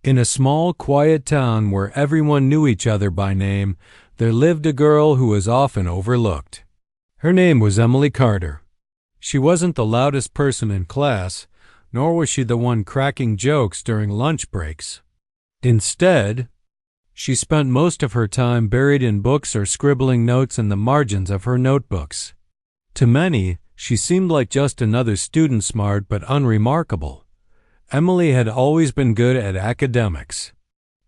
In a small, quiet town where everyone knew each other by name, there lived a girl who was often overlooked. Her name was Emily Carter. She wasn't the loudest person in class, nor was she the one cracking jokes during lunch breaks. Instead, she spent most of her time buried in books or scribbling notes in the margins of her notebooks. To many, she seemed like just another student, smart but unremarkable. Emily had always been good at academics.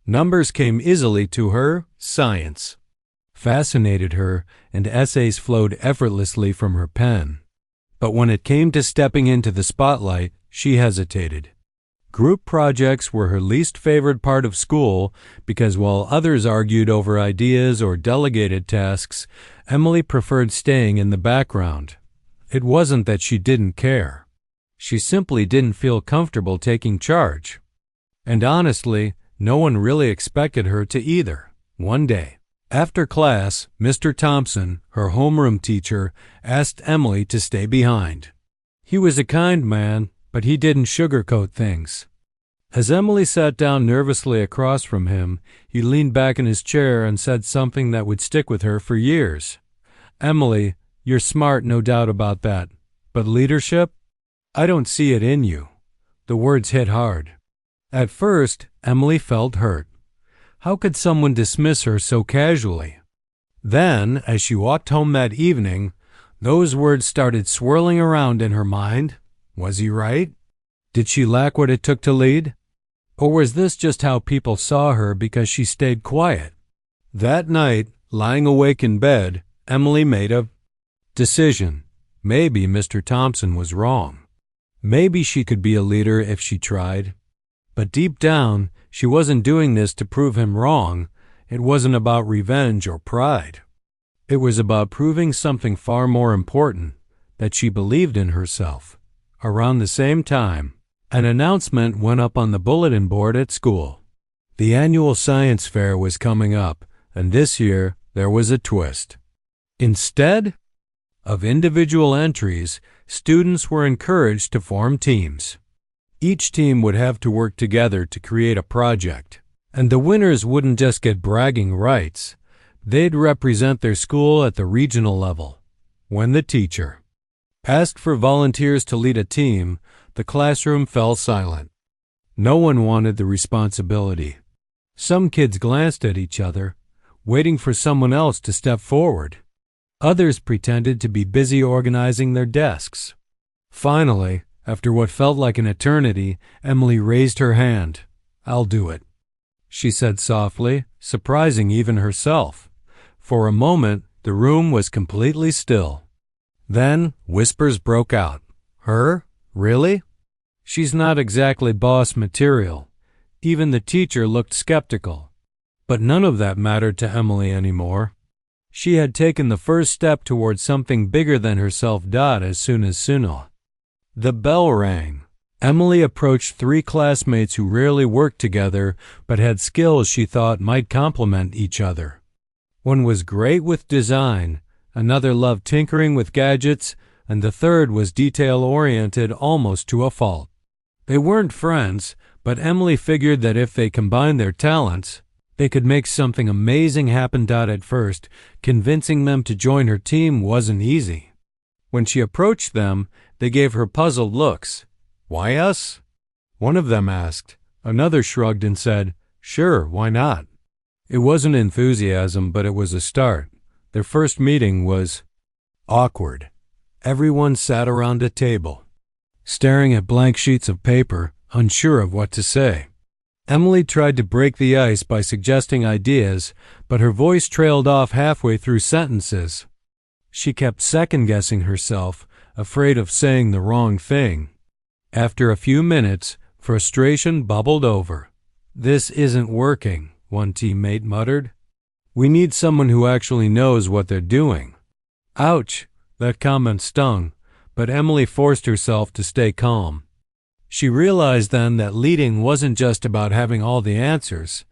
Numbers came easily to her, science fascinated her, and essays flowed effortlessly from her pen. But when it came to stepping into the spotlight, she hesitated. Group projects were her least favorite part of school because while others argued over ideas or delegated tasks, Emily preferred staying in the background. It wasn't that she didn't care. She simply didn't feel comfortable taking charge. And honestly, no one really expected her to either. One day, after class, Mr. Thompson, her homeroom teacher, asked Emily to stay behind. He was a kind man, but he didn't sugarcoat things. As Emily sat down nervously across from him, he leaned back in his chair and said something that would stick with her for years. "Emily, you're smart, no doubt about that. But leadership? I don't see it in you." The words hit hard. At first, Emily felt hurt. How could someone dismiss her so casually? Then, as she walked home that evening, those words started swirling around in her mind. Was he right? Did she lack what it took to lead? Or was this just how people saw her because she stayed quiet? That night, lying awake in bed, Emily made a decision. Maybe Mr. Thompson was wrong. Maybe she could be a leader if she tried. But deep down, she wasn't doing this to prove him wrong. It wasn't about revenge or pride. It was about proving something far more important, that she believed in herself. Around the same time, an announcement went up on the bulletin board at school. The annual science fair was coming up, and this year there was a twist. Instead of individual entries, students were encouraged to form teams. Each team would have to work together to create a project, and the winners wouldn't just get bragging rights. They'd represent their school at the regional level. When the teacher asked for volunteers to lead a team, the classroom fell silent. No one wanted the responsibility. Some kids glanced at each other, waiting for someone else to step forward. Others pretended to be busy organizing their desks. Finally, after what felt like an eternity, Emily raised her hand. "I'll do it," she said softly, surprising even herself. For a moment, the room was completely still. Then, whispers broke out. "Her? Really? She's not exactly boss material." Even the teacher looked skeptical. But none of that mattered to Emily anymore. She had taken the first step towards something bigger than herself. As soon as the bell rang, Emily approached 3 classmates who rarely worked together but had skills she thought might complement each other. One was great with design, another loved tinkering with gadgets, and the third was detail-oriented almost to a fault. They weren't friends, but Emily figured that if they combined their talents, they could make something amazing happen. At first, convincing them to join her team wasn't easy. When she approached them, they gave her puzzled looks. "Why us?" one of them asked. Another shrugged and said, "Sure, why not?" It wasn't enthusiasm, but it was a start. Their first meeting was awkward. Everyone sat around a table, staring at blank sheets of paper, unsure of what to say. Emily tried to break the ice by suggesting ideas, but her voice trailed off halfway through sentences. She kept second-guessing herself, afraid of saying the wrong thing. After a few minutes, frustration bubbled over. "This isn't working," one teammate muttered. "We need someone who actually knows what they're doing." Ouch! That comment stung, but Emily forced herself to stay calm. She realized then that leading wasn't just about having all the answers.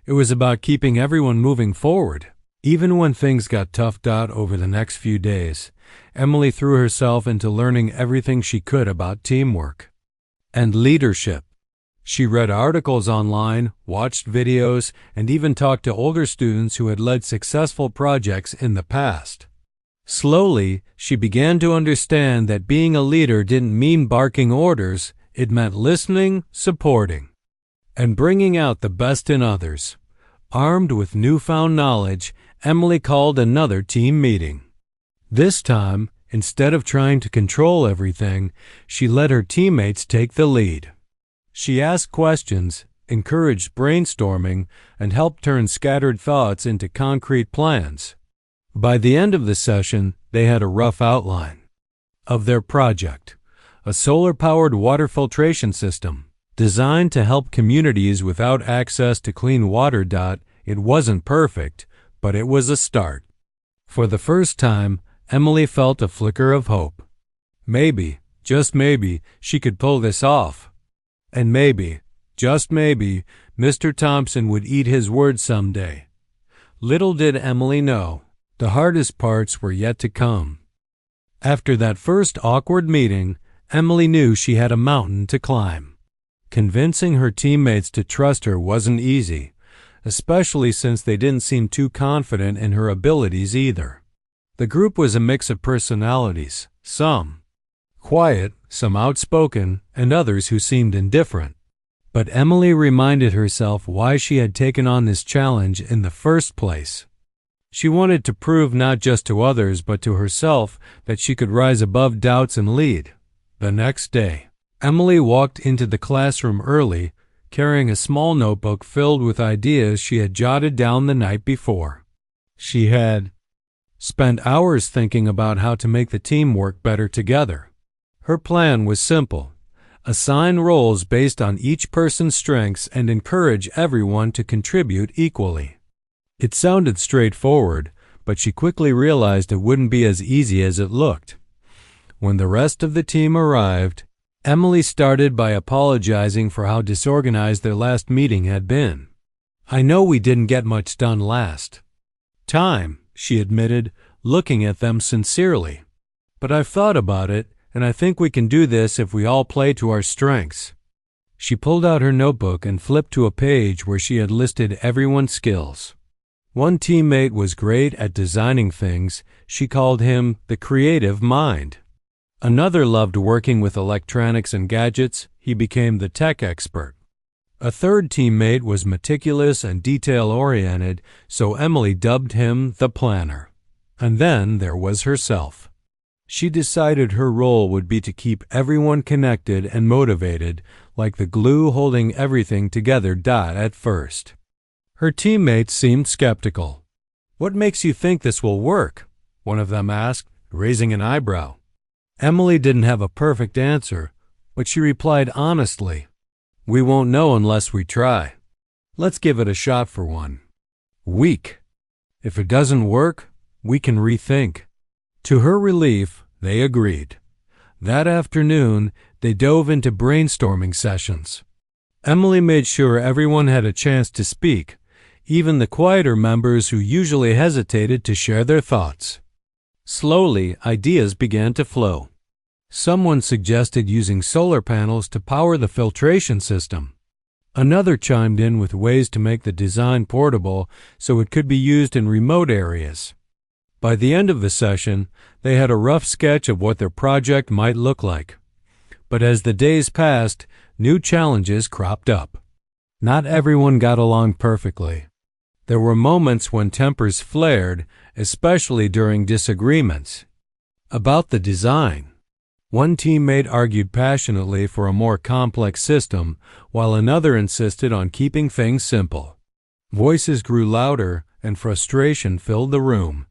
It was about keeping everyone moving forward. Even when things got tough. Over the next few days, Emily threw herself into learning everything she could about teamwork and leadership. She read articles online, watched videos, and even talked to older students who had led successful projects in the past. Slowly, she began to understand that being a leader didn't mean barking orders, it meant listening, supporting, and bringing out the best in others. Armed with newfound knowledge, Emily called another team meeting. This time, instead of trying to control everything, she let her teammates take the lead. She asked questions, encouraged brainstorming, and helped turn scattered thoughts into concrete plans. By the end of the session, they had a rough outline of their project, a solar-powered water filtration system designed to help communities without access to clean water. It wasn't perfect, but it was a start. For the first time, Emily felt a flicker of hope. Maybe, just maybe, she could pull this off. And maybe, just maybe, Mr. Thompson would eat his words someday. Little did Emily know, the hardest parts were yet to come. After that first awkward meeting, Emily knew she had a mountain to climb. Convincing her teammates to trust her wasn't easy, especially since they didn't seem too confident in her abilities either. The group was a mix of personalities, some quiet, some outspoken, and others who seemed indifferent. But Emily reminded herself why she had taken on this challenge in the first place. She wanted to prove not just to others but to herself that she could rise above doubts and lead. The next day, Emily walked into the classroom early, carrying a small notebook filled with ideas she had jotted down the night before. She had spent hours thinking about how to make the team work better together. Her plan was simple: assign roles based on each person's strengths and encourage everyone to contribute equally. It sounded straightforward, but she quickly realized it wouldn't be as easy as it looked. When the rest of the team arrived, Emily started by apologizing for how disorganized their last meeting had been. "I know we didn't get much done last time," she admitted, looking at them sincerely. "But I've thought about it, and I think we can do this if we all play to our strengths." She pulled out her notebook and flipped to a page where she had listed everyone's skills. One teammate was great at designing things. She called him the creative mind. Another loved working with electronics and gadgets. He became the tech expert. A third teammate was meticulous and detail-oriented, so Emily dubbed him the planner. And then there was herself. She decided her role would be to keep everyone connected and motivated, like the glue holding everything together. At first, her teammates seemed skeptical. "What makes you think this will work?" one of them asked, raising an eyebrow. Emily didn't have a perfect answer, but she replied honestly, "We won't know unless we try. Let's give it a shot for one week. If it doesn't work, we can rethink." To her relief, they agreed. That afternoon, they dove into brainstorming sessions. Emily made sure everyone had a chance to speak, even the quieter members who usually hesitated to share their thoughts. Slowly, ideas began to flow. Someone suggested using solar panels to power the filtration system. Another chimed in with ways to make the design portable so it could be used in remote areas. By the end of the session, they had a rough sketch of what their project might look like. But as the days passed, new challenges cropped up. Not everyone got along perfectly. There were moments when tempers flared, especially during disagreements about the design. One teammate argued passionately for a more complex system, while another insisted on keeping things simple. Voices grew louder, and frustration filled the room.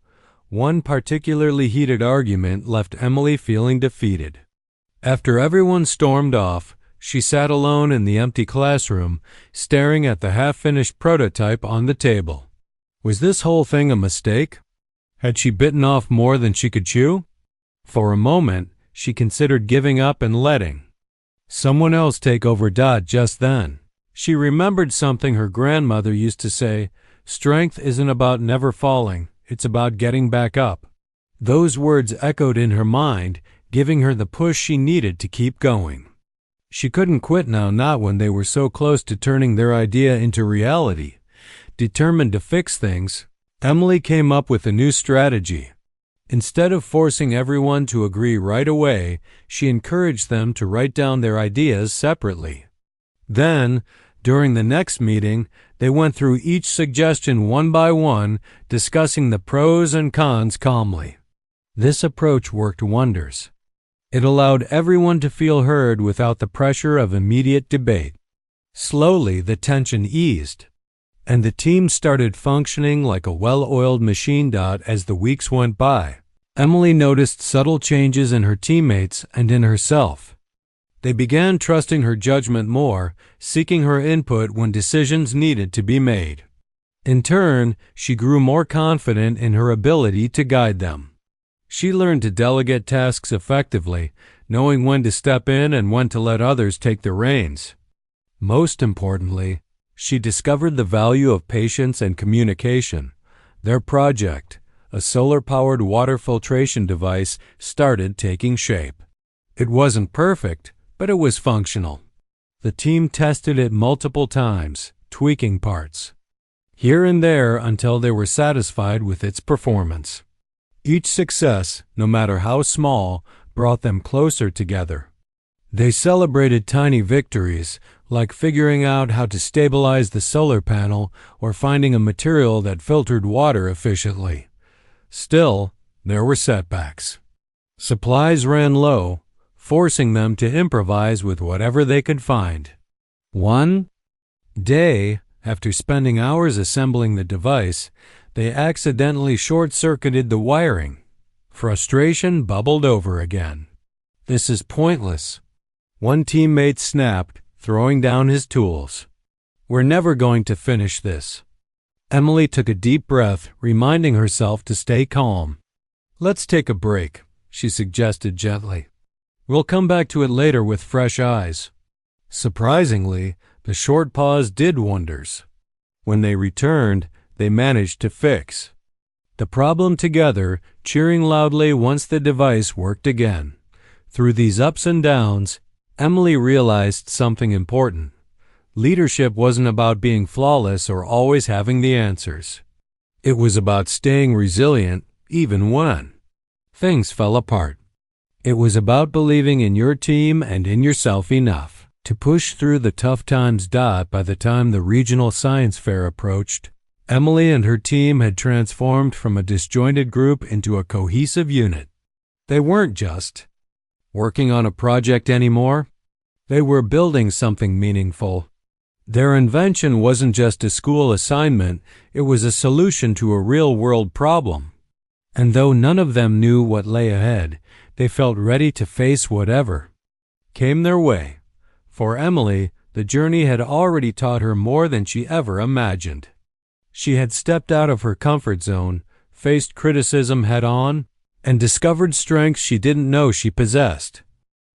One particularly heated argument left Emily feeling defeated. After everyone stormed off, she sat alone in the empty classroom, staring at the half-finished prototype on the table. Was this whole thing a mistake? Had she bitten off more than she could chew? For a moment, she considered giving up and letting someone else take over. Just then, she remembered something her grandmother used to say: "Strength isn't about never falling, it's about getting back up." Those words echoed in her mind, giving her the push she needed to keep going. She couldn't quit now, not when they were so close to turning their idea into reality. Determined to fix things, Emily came up with a new strategy. Instead of forcing everyone to agree right away, she encouraged them to write down their ideas separately. Then, during the next meeting, they went through each suggestion one by one, discussing the pros and cons calmly. This approach worked wonders. It allowed everyone to feel heard without the pressure of immediate debate. Slowly, the tension eased, and the team started functioning like a well-oiled machine. As the weeks went by, Emily noticed subtle changes in her teammates and in herself. They began trusting her judgment more, seeking her input when decisions needed to be made. In turn, she grew more confident in her ability to guide them. She learned to delegate tasks effectively, knowing when to step in and when to let others take the reins. Most importantly, she discovered the value of patience and communication. Their project, a solar-powered water filtration device, started taking shape. It wasn't perfect, but it was functional. The team tested it multiple times, tweaking parts here and there until they were satisfied with its performance. Each success, no matter how small, brought them closer together. They celebrated tiny victories, like figuring out how to stabilize the solar panel or finding a material that filtered water efficiently. Still, there were setbacks. Supplies ran low, forcing them to improvise with whatever they could find. One day, after spending hours assembling the device, they accidentally short-circuited the wiring. Frustration bubbled over again. "This is pointless," one teammate snapped, throwing down his tools. "We're never going to finish this." Emily took a deep breath, reminding herself to stay calm. "Let's take a break," she suggested gently. "We'll come back to it later with fresh eyes." Surprisingly, the short pause did wonders. When they returned, they managed to fix the problem together, cheering loudly once the device worked again. Through these ups and downs, Emily realized something important. Leadership wasn't about being flawless or always having the answers. It was about staying resilient even when things fell apart. It was about believing in your team and in yourself enough to push through the tough times. By the time the regional science fair approached, Emily and her team had transformed from a disjointed group into a cohesive unit. They weren't just working on a project anymore. They were building something meaningful. Their invention wasn't just a school assignment, it was a solution to a real-world problem. And though none of them knew what lay ahead, they felt ready to face whatever came their way. For Emily, the journey had already taught her more than she ever imagined. She had stepped out of her comfort zone, faced criticism head-on, and discovered strengths she didn't know she possessed.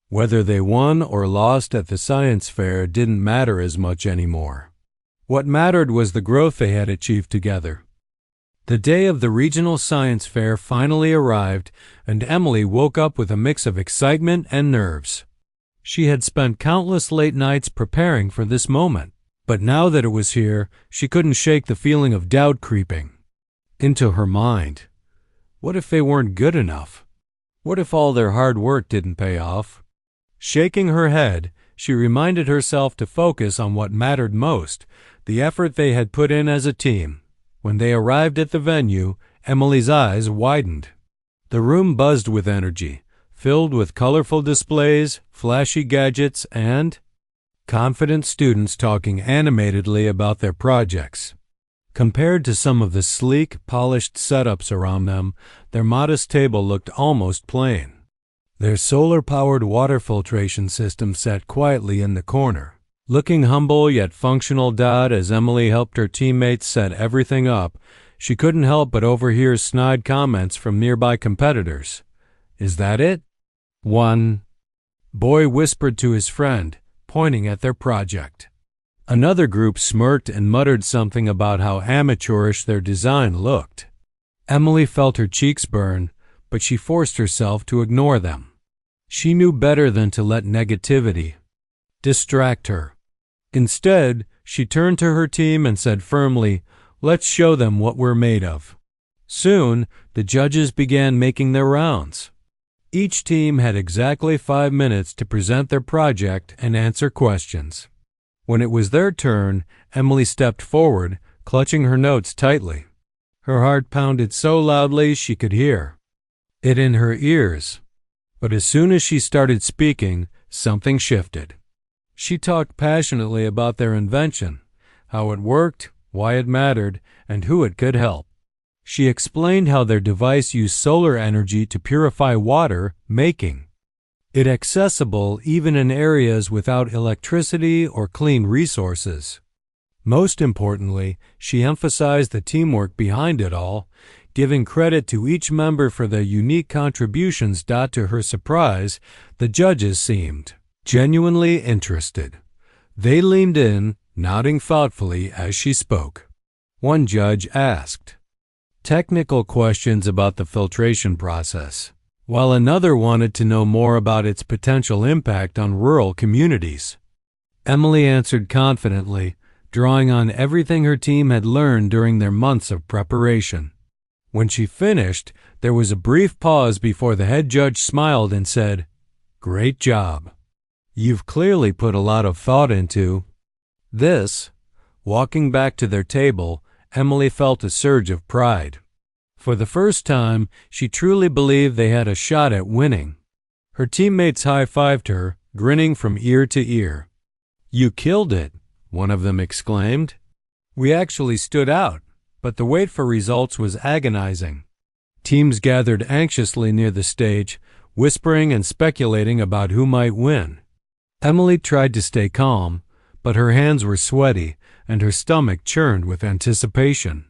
Whether they won or lost at the science fair didn't matter as much anymore. What mattered was the growth they had achieved together. The day of the regional science fair finally arrived, and Emily woke up with a mix of excitement and nerves. She had spent countless late nights preparing for this moment, but now that it was here, she couldn't shake the feeling of doubt creeping into her mind. What if they weren't good enough? What if all their hard work didn't pay off? Shaking her head, she reminded herself to focus on what mattered most, the effort they had put in as a team. When they arrived at the venue, Emily's eyes widened. The room buzzed with energy, filled with colorful displays, flashy gadgets, and confident students talking animatedly about their projects. Compared to some of the sleek, polished setups around them, their modest table looked almost plain. Their solar-powered water filtration system sat quietly in the corner, looking humble yet functional. As Emily helped her teammates set everything up, she couldn't help but overhear snide comments from nearby competitors. "Is that it?" one boy whispered to his friend, pointing at their project. Another group smirked and muttered something about how amateurish their design looked. Emily felt her cheeks burn, but she forced herself to ignore them. She knew better than to let negativity distract her. Instead, she turned to her team and said firmly, "Let's show them what we're made of." Soon, the judges began making their rounds. Each team had exactly 5 minutes to present their project and answer questions. When it was their turn, Emily stepped forward, clutching her notes tightly. Her heart pounded so loudly she could hear it in her ears. But as soon as she started speaking, something shifted. She talked passionately about their invention, how it worked, why it mattered, and who it could help. She explained how their device used solar energy to purify water, making it accessible even in areas without electricity or clean resources. Most importantly, she emphasized the teamwork behind it all, giving credit to each member for their unique contributions. To her surprise, the judges seemed genuinely interested. They leaned in, nodding thoughtfully as she spoke. One judge asked technical questions about the filtration process, while another wanted to know more about its potential impact on rural communities. Emily answered confidently, drawing on everything her team had learned during their months of preparation. When she finished, there was a brief pause before the head judge smiled and said, "Great job. You've clearly put a lot of thought into this." Walking back to their table, Emily felt a surge of pride. For the first time, she truly believed they had a shot at winning. Her teammates high-fived her, grinning from ear to ear. "You killed it," one of them exclaimed. "We actually stood out, but the wait for results was agonizing." Teams gathered anxiously near the stage, whispering and speculating about who might win. Emily tried to stay calm, but her hands were sweaty and her stomach churned with anticipation.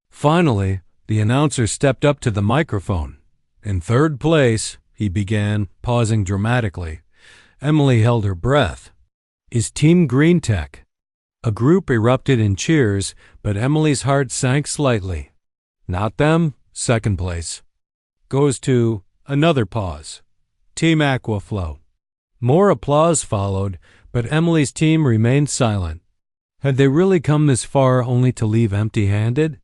Finally, the announcer stepped up to the microphone. "In third place," he began, pausing dramatically. Emily held her breath. "Is Team Green Tech." A group erupted in cheers, but Emily's heart sank slightly. "Not them. Second place goes to," another pause, "Team Aquaflow." More applause followed, but Emily's team remained silent. Had they really come this far only to leave empty-handed?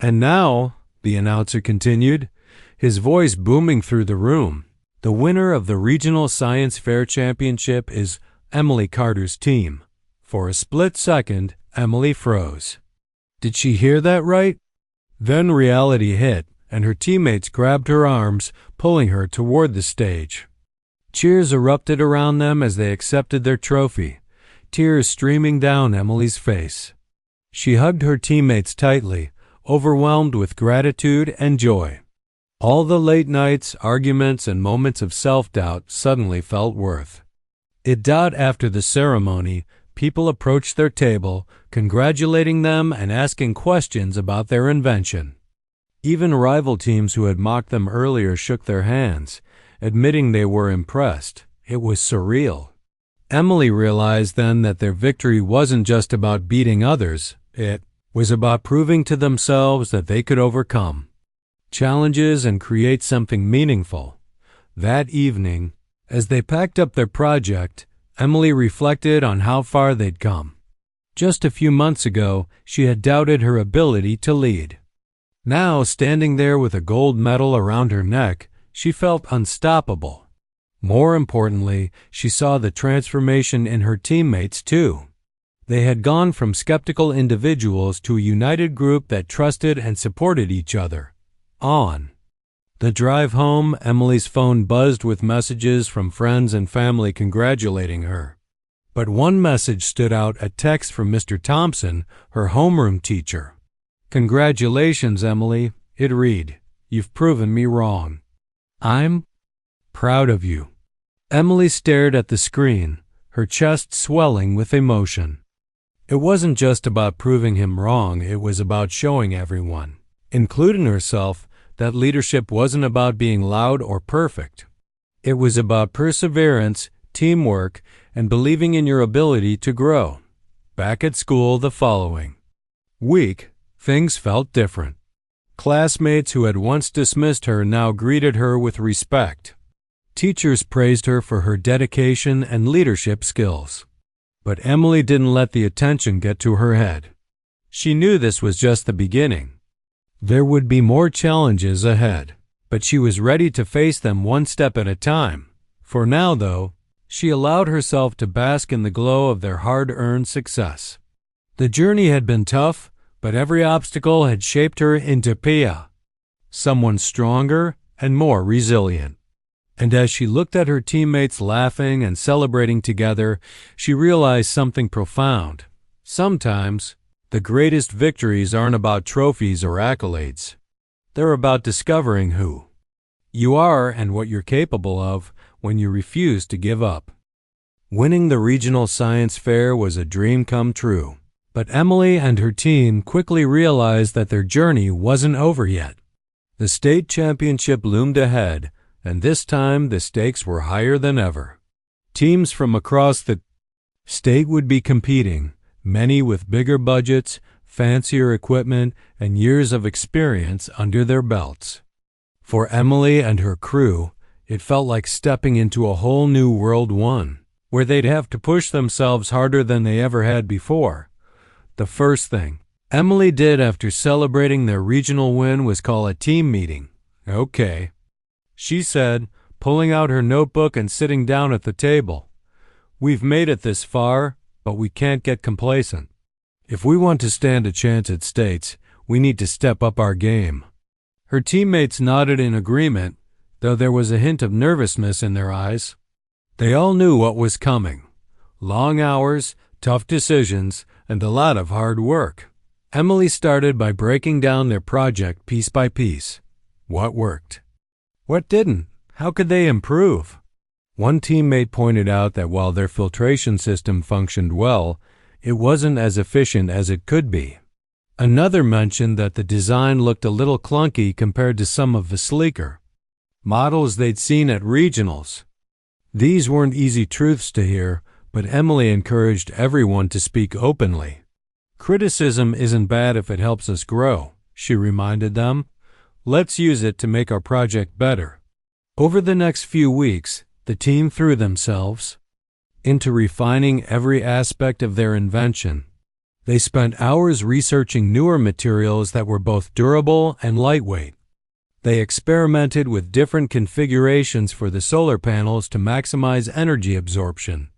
"And now," the announcer continued, his voice booming through the room, "the winner of the Regional Science Fair Championship is Emily Carter's team." For a split second, Emily froze. Did she hear that right? Then reality hit, and her teammates grabbed her arms, pulling her toward the stage. Cheers erupted around them as they accepted their trophy, tears streaming down Emily's face. She hugged her teammates tightly, overwhelmed with gratitude and joy. All the late nights, arguments, and moments of self-doubt suddenly felt worth it. After the ceremony, people approached their table, congratulating them and asking questions about their invention. Even rival teams who had mocked them earlier shook their hands, admitting they were impressed. It was surreal. Emily realized then that their victory wasn't just about beating others, it was about proving to themselves that they could overcome challenges and create something meaningful. That evening, as they packed up their project, Emily reflected on how far they'd come. Just a few months ago, she had doubted her ability to lead. Now, standing there with a gold medal around her neck, she felt unstoppable. More importantly, she saw the transformation in her teammates, too. They had gone from skeptical individuals to a united group that trusted and supported each other. On the drive home, Emily's phone buzzed with messages from friends and family congratulating her. But one message stood out, a text from Mr. Thompson, her homeroom teacher. "Congratulations, Emily," it read. "You've proven me wrong. I'm proud of you." Emily stared at the screen, her chest swelling with emotion. It wasn't just about proving him wrong, it was about showing everyone, including herself, that leadership wasn't about being loud or perfect. It was about perseverance, teamwork, and believing in your ability to grow. Back at school the following week, things felt different. Classmates who had once dismissed her now greeted her with respect. Teachers praised her for her dedication and leadership skills. But Emily didn't let the attention get to her head. She knew this was just the beginning. There would be more challenges ahead, but she was ready to face them one step at a time. For now, though, she allowed herself to bask in the glow of their hard-earned success. The journey had been tough, but every obstacle had shaped her into Pia, someone stronger and more resilient. And as she looked at her teammates laughing and celebrating together, she realized something profound. Sometimes, the greatest victories aren't about trophies or accolades. They're about discovering who you are and what you're capable of when you refuse to give up. Winning the regional science fair was a dream come true, but Emily and her team quickly realized that their journey wasn't over yet. The state championship loomed ahead, and this time the stakes were higher than ever. Teams from across the state would be competing, many with bigger budgets, fancier equipment, and years of experience under their belts. For Emily and her crew, it felt like stepping into a whole new World 1, where they'd have to push themselves harder than they ever had before. The first thing Emily did after celebrating their regional win was call a team meeting. Okay, she said, pulling out her notebook and sitting down at the table. We've made it this far, but we can't get complacent. If we want to stand a chance at states, we need to step up our game. Her teammates nodded in agreement, though there was a hint of nervousness in their eyes. They all knew what was coming. Long hours, tough decisions, and a lot of hard work. Emily started by breaking down their project piece by piece. What worked? What didn't? How could they improve? One teammate pointed out that while their filtration system functioned well, it wasn't as efficient as it could be. Another mentioned that the design looked a little clunky compared to some of the sleeker models they'd seen at regionals. These weren't easy truths to hear, but Emily encouraged everyone to speak openly. Criticism isn't bad if it helps us grow, she reminded them. Let's use it to make our project better. Over the next few weeks, the team threw themselves into refining every aspect of their invention. They spent hours researching newer materials that were both durable and lightweight. They experimented with different configurations for the solar panels to maximize energy absorption.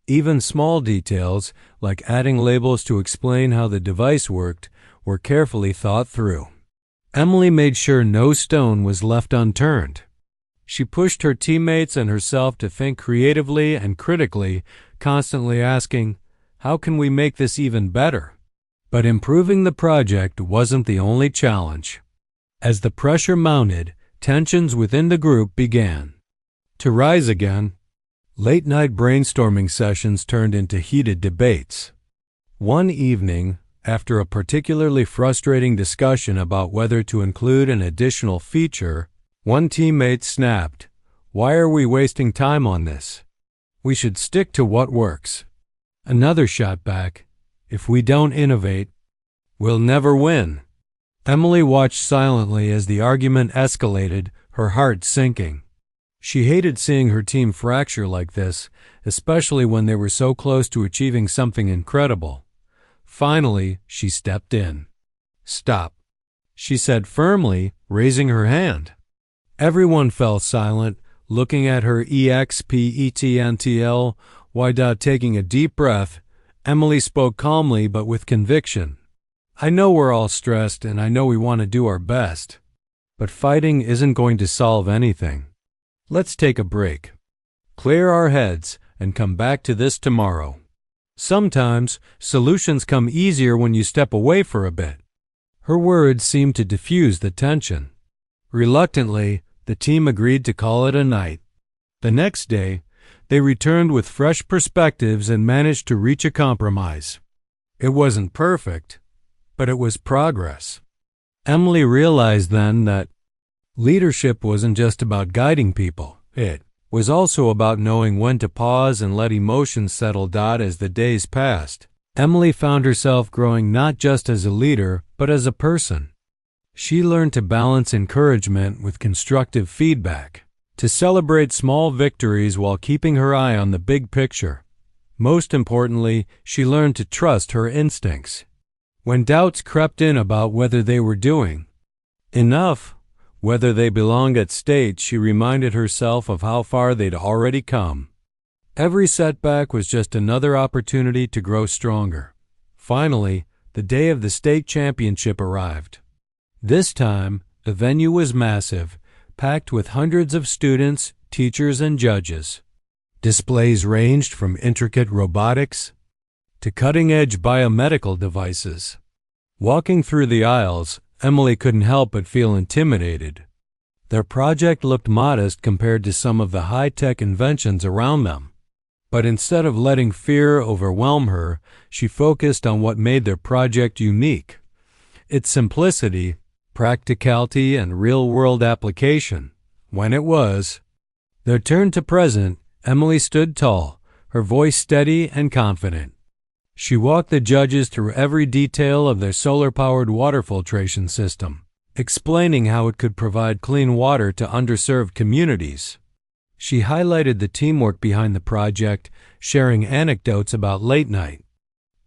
Even small details, like adding labels to explain how the device worked, were carefully thought through. Emily made sure no stone was left unturned. She pushed her teammates and herself to think creatively and critically, constantly asking, how can we make this even better? But improving the project wasn't the only challenge. As the pressure mounted, tensions within the group began to rise again. Late-night brainstorming sessions turned into heated debates. One evening, after a particularly frustrating discussion about whether to include an additional feature, one teammate snapped, "Why are we wasting time on this? We should stick to what works." Another shot back, "If we don't innovate, we'll never win." Emily watched silently as the argument escalated, her heart sinking. She hated seeing her team fracture like this, especially when they were so close to achieving something incredible. Finally, she stepped in. "Stop," she said firmly, raising her hand. Everyone fell silent, looking at her expectantl. While taking a deep breath, Emily spoke calmly but with conviction. "I know we're all stressed and I know we want to do our best, but fighting isn't going to solve anything. Let's take a break, clear our heads, and come back to this tomorrow. Sometimes solutions come easier when you step away for a bit." Her words seemed to diffuse the tension. Reluctantly, the team agreed to call it a night. The next day, they returned with fresh perspectives and managed to reach a compromise. It wasn't perfect, but it was progress. Emily realized then that leadership wasn't just about guiding people. It was also about knowing when to pause and let emotions settle. As the days passed, Emily found herself growing not just as a leader, but as a person. She learned to balance encouragement with constructive feedback, to celebrate small victories while keeping her eye on the big picture. Most importantly, she learned to trust her instincts. When doubts crept in about whether they were doing enough, whether they belonged at state, she reminded herself of how far they'd already come. Every setback was just another opportunity to grow stronger. Finally, the day of the state championship arrived. This time, the venue was massive, packed with hundreds of students, teachers, and judges. Displays ranged from intricate robotics to cutting-edge biomedical devices. Walking through the aisles, Emily couldn't help but feel intimidated. Their project looked modest compared to some of the high-tech inventions around them. But instead of letting fear overwhelm her, she focused on what made their project unique: its simplicity, practicality, and real-world application. When it was their turn to present, Emily stood tall, her voice steady and confident. She walked the judges through every detail of their solar-powered water filtration system, explaining how it could provide clean water to underserved communities. She highlighted the teamwork behind the project, sharing anecdotes about late-night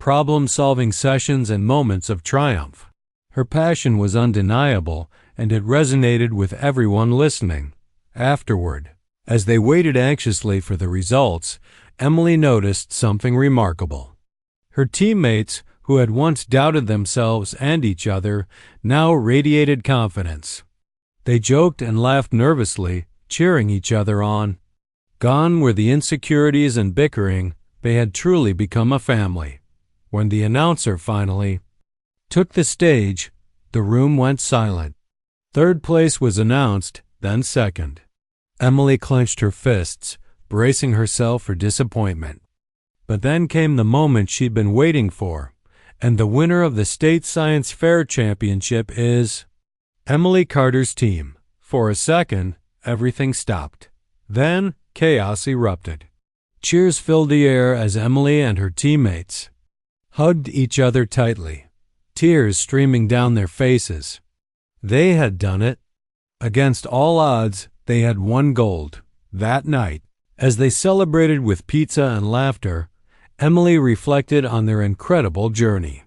problem-solving sessions and moments of triumph. Her passion was undeniable, and it resonated with everyone listening. Afterward, as they waited anxiously for the results, Emily noticed something remarkable. Her teammates, who had once doubted themselves and each other, now radiated confidence. They joked and laughed nervously, cheering each other on. Gone were the insecurities and bickering. They had truly become a family. When the announcer finally took the stage, the room went silent. Third place was announced, then second. Emily clenched her fists, bracing herself for disappointment. But then came the moment she'd been waiting for, and the winner of the State Science Fair Championship is Emily Carter's team. For a second, everything stopped. Then, chaos erupted. Cheers filled the air as Emily and her teammates hugged each other tightly, tears streaming down their faces. They had done it. Against all odds, they had won gold. That night, as they celebrated with pizza and laughter, Emily reflected on their incredible journey.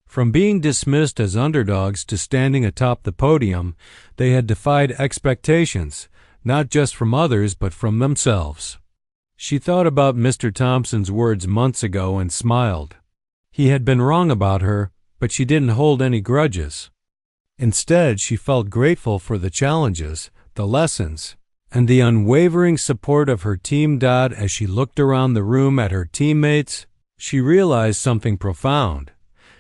From being dismissed as underdogs to standing atop the podium, they had defied expectations, not just from others but from themselves. She thought about Mr. Thompson's words months ago and smiled. He had been wrong about her, but she didn't hold any grudges. Instead, she felt grateful for the challenges, the lessons, and the unwavering support of her team. As she looked around the room at her teammates, she realized something profound.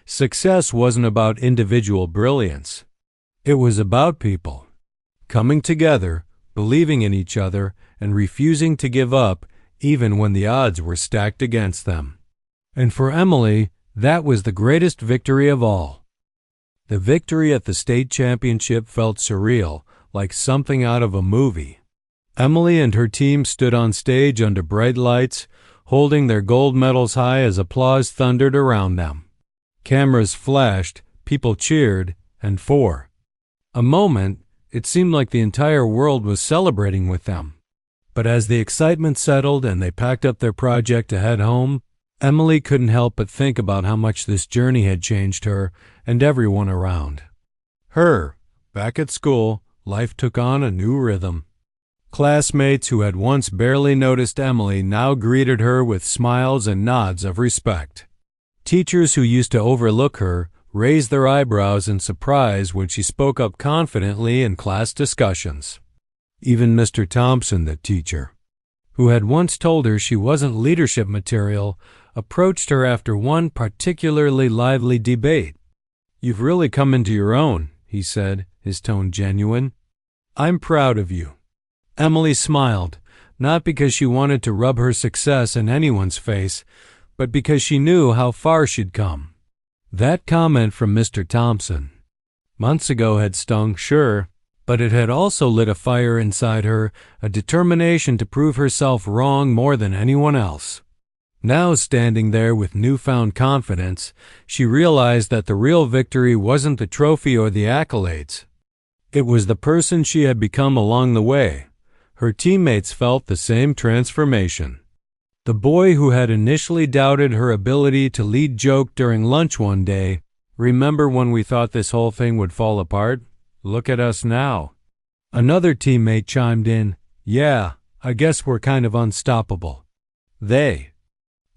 Success wasn't about individual brilliance. It was about people coming together, believing in each other, and refusing to give up even when the odds were stacked against them. And for Emily, that was the greatest victory of all. The victory at the state championship felt surreal, like something out of a movie. Emily and her team stood on stage under bright lights, holding their gold medals high as applause thundered around them. Cameras flashed, people cheered, and for a moment, it seemed like the entire world was celebrating with them. But as the excitement settled and they packed up their project to head home, Emily couldn't help but think about how much this journey had changed her and everyone around her. Back at school, life took on a new rhythm. Classmates who had once barely noticed Emily now greeted her with smiles and nods of respect. Teachers who used to overlook her raised their eyebrows in surprise when she spoke up confidently in class discussions. Even Mr. Thompson, the teacher, who had once told her she wasn't leadership material, approached her after one particularly lively debate. "You've really come into your own," he said, his tone genuine. "I'm proud of you." Emily smiled, not because she wanted to rub her success in anyone's face, but because she knew how far she'd come. That comment from Mr. Thompson months ago had stung, sure, but it had also lit a fire inside her, a determination to prove herself wrong more than anyone else. Now, standing there with newfound confidence, she realized that the real victory wasn't the trophy or the accolades. It was the person she had become along the way. Her teammates felt the same transformation. The boy who had initially doubted her ability to lead joked during lunch one day, "Remember when we thought this whole thing would fall apart? Look at us now." Another teammate chimed in, "Yeah, I guess we're kind of unstoppable." They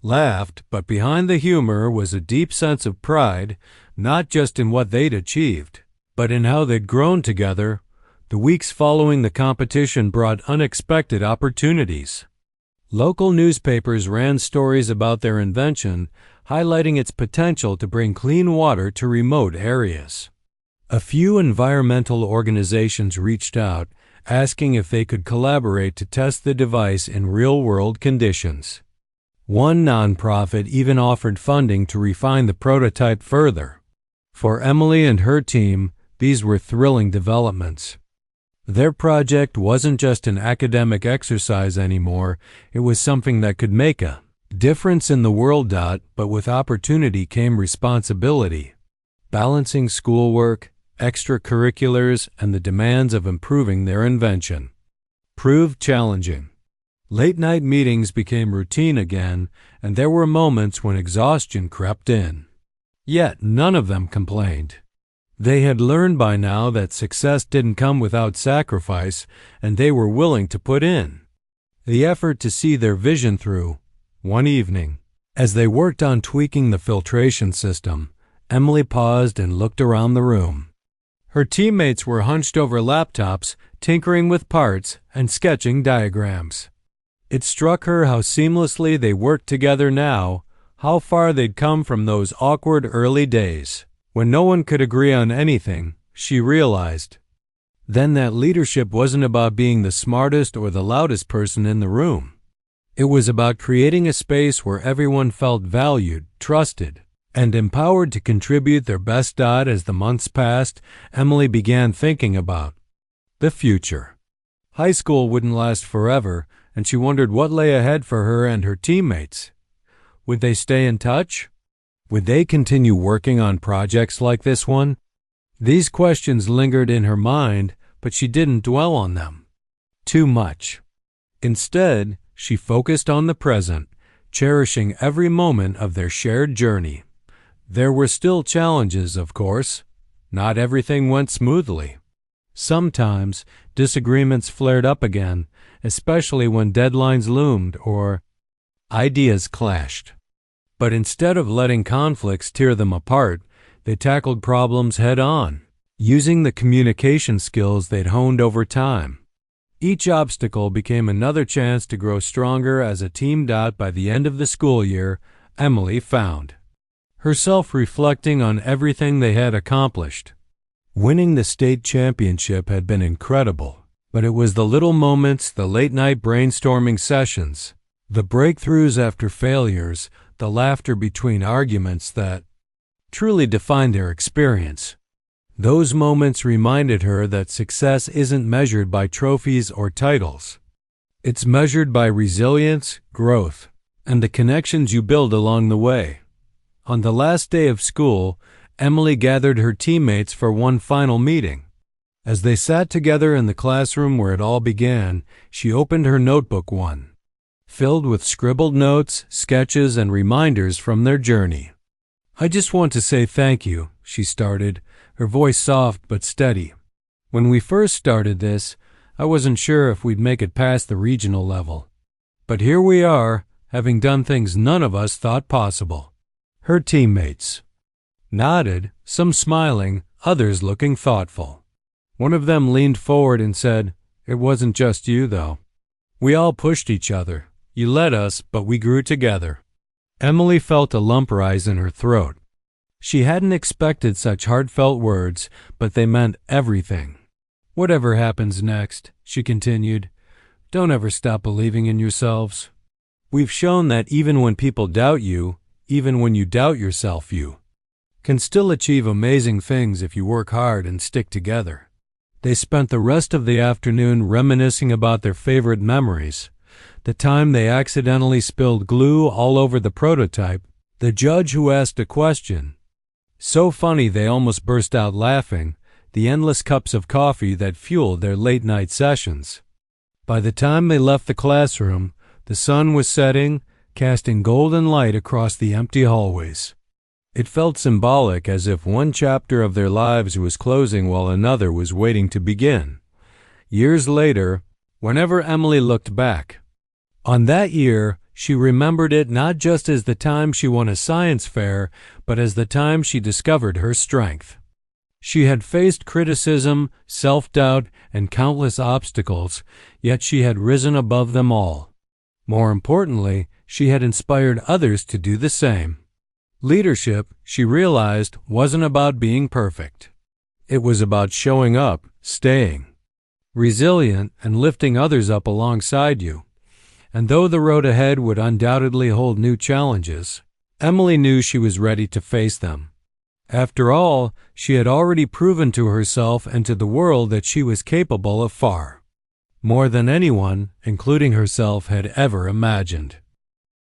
laughed, but behind the humor was a deep sense of pride, not just in what they'd achieved, but in how they'd grown together. The weeks following the competition brought unexpected opportunities. Local newspapers ran stories about their invention, highlighting its potential to bring clean water to remote areas. A few environmental organizations reached out, asking if they could collaborate to test the device in real-world conditions. One nonprofit even offered funding to refine the prototype further. For Emily and her team, these were thrilling developments. Their project wasn't just an academic exercise anymore, it was something that could make a difference in the world. But with opportunity came responsibility. Balancing schoolwork, extracurriculars, and the demands of improving their invention proved challenging. Late-night meetings became routine again, and there were moments when exhaustion crept in. Yet none of them complained. They had learned by now that success didn't come without sacrifice, and they were willing to put in the effort to see their vision through. One evening, as they worked on tweaking the filtration system, Emily paused and looked around the room. Her teammates were hunched over laptops, tinkering with parts and sketching diagrams. It struck her how seamlessly they worked together now, how far they'd come from those awkward early days when no one could agree on anything. She realized then that leadership wasn't about being the smartest or the loudest person in the room. It was about creating a space where everyone felt valued, trusted, and empowered to contribute their best. As the months passed, Emily began thinking about the future. High school wouldn't last forever, and she wondered what lay ahead for her and her teammates. Would they stay in touch? Would they continue working on projects like this one? These questions lingered in her mind, but she didn't dwell on them too much. Instead, she focused on the present, cherishing every moment of their shared journey. There were still challenges, of course. Not everything went smoothly. Sometimes disagreements flared up again, especially when deadlines loomed or ideas clashed. But instead of letting conflicts tear them apart, they tackled problems head-on, using the communication skills they'd honed over time. Each obstacle became another chance to grow stronger as a team. By the end of the school year, Emily found herself reflecting on everything they had accomplished. Winning the state championship had been incredible, but it was the little moments, the late-night brainstorming sessions, the breakthroughs after failures, the laughter between arguments that truly defined their experience. Those moments reminded her that success isn't measured by trophies or titles. It's measured by resilience, growth, and the connections you build along the way. On the last day of school, Emily gathered her teammates for one final meeting. As they sat together in the classroom where it all began, she opened her notebook filled with scribbled notes, sketches, and reminders from their journey. "I just want to say thank you," she started, her voice soft but steady. "When we first started this, I wasn't sure if we'd make it past the regional level. But here we are, having done things none of us thought possible." Her teammates nodded, some smiling, others looking thoughtful. One of them leaned forward and said, "It wasn't just you, though. We all pushed each other. You led us, but we grew together." Emily felt a lump rise in her throat. She hadn't expected such heartfelt words, but they meant everything. "Whatever happens next," she continued, "don't ever stop believing in yourselves. We've shown that even when people doubt you, even when you doubt yourself, you can still achieve amazing things if you work hard and stick together." They spent the rest of the afternoon reminiscing about their favorite memories. The time they accidentally spilled glue all over the prototype, the judge who asked a question so funny they almost burst out laughing, the endless cups of coffee that fueled their late-night sessions. By the time they left the classroom, the sun was setting, casting golden light across the empty hallways. It felt symbolic, as if one chapter of their lives was closing while another was waiting to begin. Years later, whenever Emily looked back on that year, she remembered it not just as the time she won a science fair, but as the time she discovered her strength. She had faced criticism, self-doubt, and countless obstacles, yet she had risen above them all. More importantly, she had inspired others to do the same. Leadership, she realized, wasn't about being perfect. It was about showing up, staying resilient, and lifting others up alongside you. And though the road ahead would undoubtedly hold new challenges, Emily knew she was ready to face them. After all, she had already proven to herself and to the world that she was capable of far more than anyone, including herself, had ever imagined.